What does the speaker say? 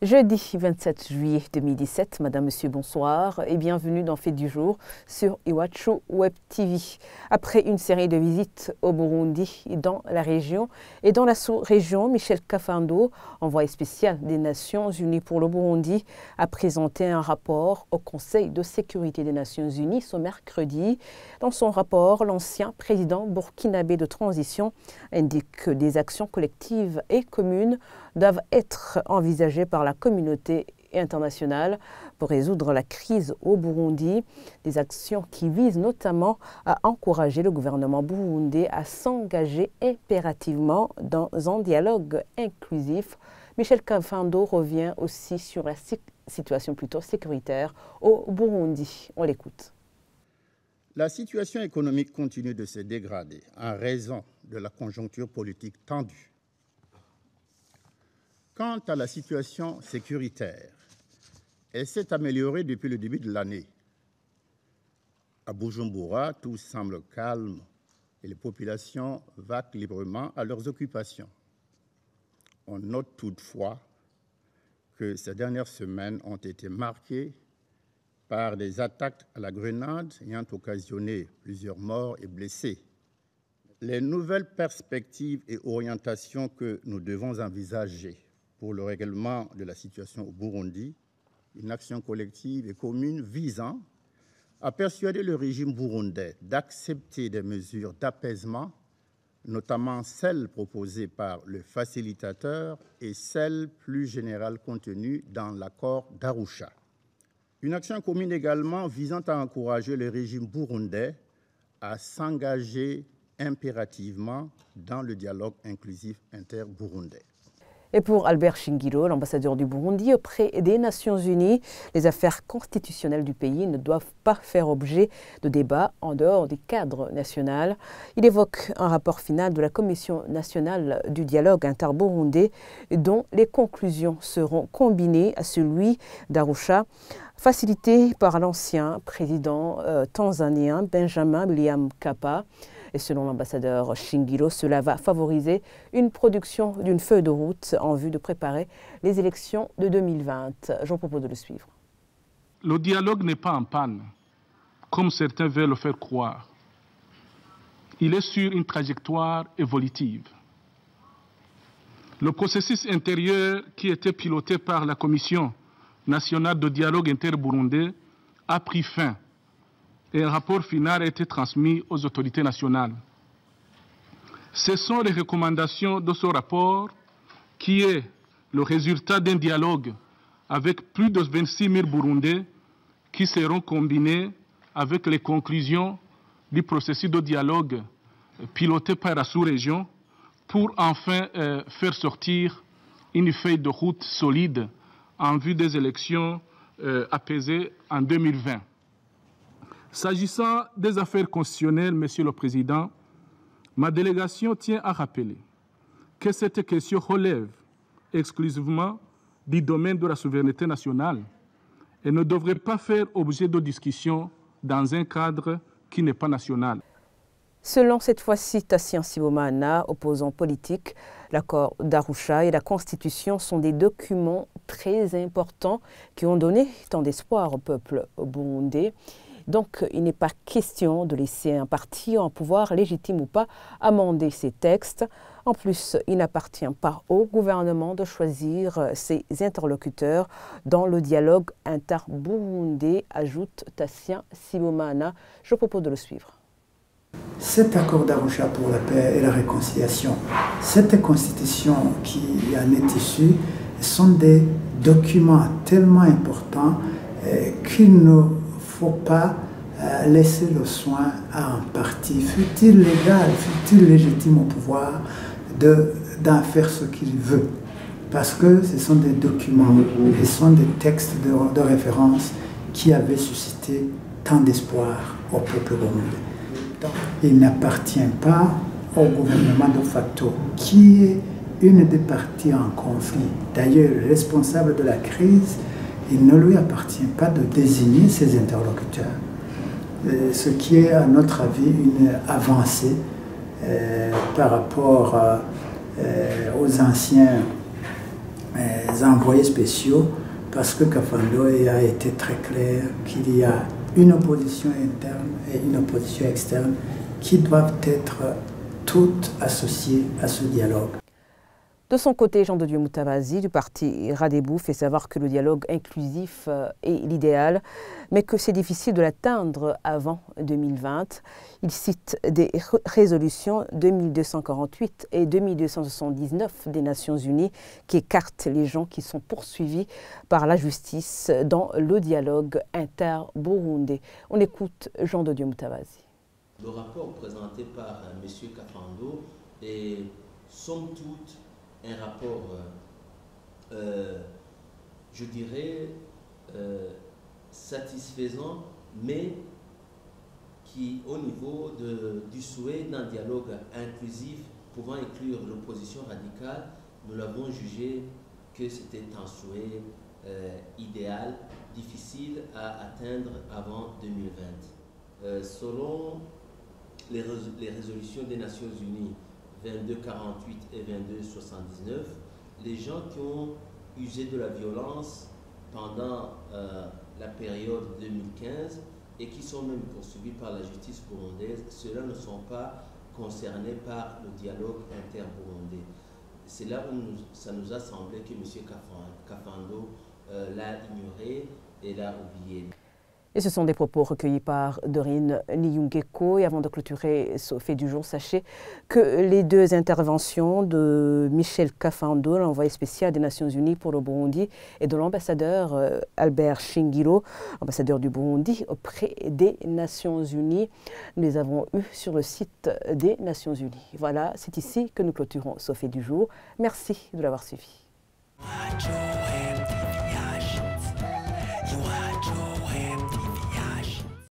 Jeudi 27 juillet 2017, Madame, Monsieur, bonsoir et bienvenue dans Fait du jour sur Iwachu Web TV. Après une série de visites au Burundi, dans la région et dans la sous-région, Michel Kafando, envoyé spécial des Nations Unies pour le Burundi, a présenté un rapport au Conseil de sécurité des Nations Unies ce mercredi. Dans son rapport, l'ancien président burkinabé de transition indique que des actions collectives et communes doivent être envisagées par la communauté internationale pour résoudre la crise au Burundi, des actions qui visent notamment à encourager le gouvernement burundais à s'engager impérativement dans un dialogue inclusif. Michel Kafando revient aussi sur la situation plutôt sécuritaire au Burundi. On l'écoute. La situation économique continue de se dégrader en raison de la conjoncture politique tendue. Quant à la situation sécuritaire, elle s'est améliorée depuis le début de l'année. À Bujumbura, tout semble calme et les populations vaquent librement à leurs occupations. On note toutefois que ces dernières semaines ont été marquées par des attaques à la grenade ayant occasionné plusieurs morts et blessés. Les nouvelles perspectives et orientations que nous devons envisager pour le règlement de la situation au Burundi, une action collective et commune visant à persuader le régime burundais d'accepter des mesures d'apaisement, notamment celles proposées par le facilitateur et celles plus générales contenues dans l'accord d'Arusha. Une action commune également visant à encourager le régime burundais à s'engager impérativement dans le dialogue inclusif inter-burundais. Et pour Albert Shingiro, l'ambassadeur du Burundi auprès des Nations Unies, les affaires constitutionnelles du pays ne doivent pas faire objet de débats en dehors du cadre national. Il évoque un rapport final de la Commission nationale du dialogue inter-burundais dont les conclusions seront combinées à celui d'Arusha, facilité par l'ancien président tanzanien Benjamin William Mkapa. Et selon l'ambassadeur Shingiro, cela va favoriser une production d'une feuille de route en vue de préparer les élections de 2020. J'en propose de le suivre. Le dialogue n'est pas en panne, comme certains veulent le faire croire. Il est sur une trajectoire évolutive. Le processus intérieur qui était piloté par la Commission nationale de dialogue inter-burundais a pris fin. Et un rapport final a été transmis aux autorités nationales. Ce sont les recommandations de ce rapport qui est le résultat d'un dialogue avec plus de 26 000 Burundais qui seront combinés avec les conclusions du processus de dialogue piloté par la sous-région pour enfin faire sortir une feuille de route solide en vue des élections apaisées en 2020. S'agissant des affaires constitutionnelles, Monsieur le Président, ma délégation tient à rappeler que cette question relève exclusivement du domaine de la souveraineté nationale et ne devrait pas faire objet de discussion dans un cadre qui n'est pas national. Selon cette fois-ci Tassien Sibomana, opposant politique, l'accord d'Arusha et la Constitution sont des documents très importants qui ont donné tant d'espoir au peuple burundais. Donc, il n'est pas question de laisser un parti en pouvoir, légitime ou pas, amender ces textes. En plus, il n'appartient pas au gouvernement de choisir ses interlocuteurs dans le dialogue inter-burundais, ajoute Tassien Sibomana. Je propose de le suivre. Cet accord d'Arusha pour la paix et la réconciliation, cette constitution qui en est issue, sont des documents tellement importants qu'il ne faut pas laisser le soin à un parti, fût-il légal, fût-il légitime au pouvoir, d'en faire ce qu'il veut. Parce que ce sont des documents, ce sont des textes de référence qui avaient suscité tant d'espoir au peuple burundais. Il n'appartient pas au gouvernement de facto, qui est une des parties en conflit. D'ailleurs, responsable de la crise, il ne lui appartient pas de désigner ses interlocuteurs. Ce qui est, à notre avis, une avancée par rapport aux anciens des envoyés spéciaux, parce que Kafando a été très clair qu'il y a une opposition interne et une opposition externe qui doivent être toutes associées à ce dialogue. De son côté, Jean de Dieu Moutawazi du parti Radebou fait savoir que le dialogue inclusif est l'idéal, mais que c'est difficile de l'atteindre avant 2020. Il cite des résolutions 2248 et 2279 des Nations Unies qui écartent les gens qui sont poursuivis par la justice dans le dialogue inter-burundais. On écoute Jean de Dieu Moutawazi. Le rapport présenté par M. Kafando est somme toute un rapport, je dirais, satisfaisant, mais qui, au niveau du souhait d'un dialogue inclusif pouvant inclure l'opposition radicale, nous l'avons jugé que c'était un souhait idéal, difficile à atteindre avant 2020. Selon les résolutions des Nations Unies 2248 et 2279, les gens qui ont usé de la violence pendant la période 2015 et qui sont même poursuivis par la justice burundaise, ceux-là ne sont pas concernés par le dialogue inter-burundais. C'est là où ça nous a semblé que M. Kafando l'a ignoré et l'a oublié. Et ce sont des propos recueillis par Dorine Niyungeko. Et avant de clôturer ce fait du jour, sachez que les deux interventions de Michel Kafando, l'envoyé spécial des Nations Unies pour le Burundi, et de l'ambassadeur Albert Shingiro, ambassadeur du Burundi auprès des Nations Unies, nous les avons eus sur le site des Nations Unies. Voilà, c'est ici que nous clôturons ce fait du jour. Merci de l'avoir suivi.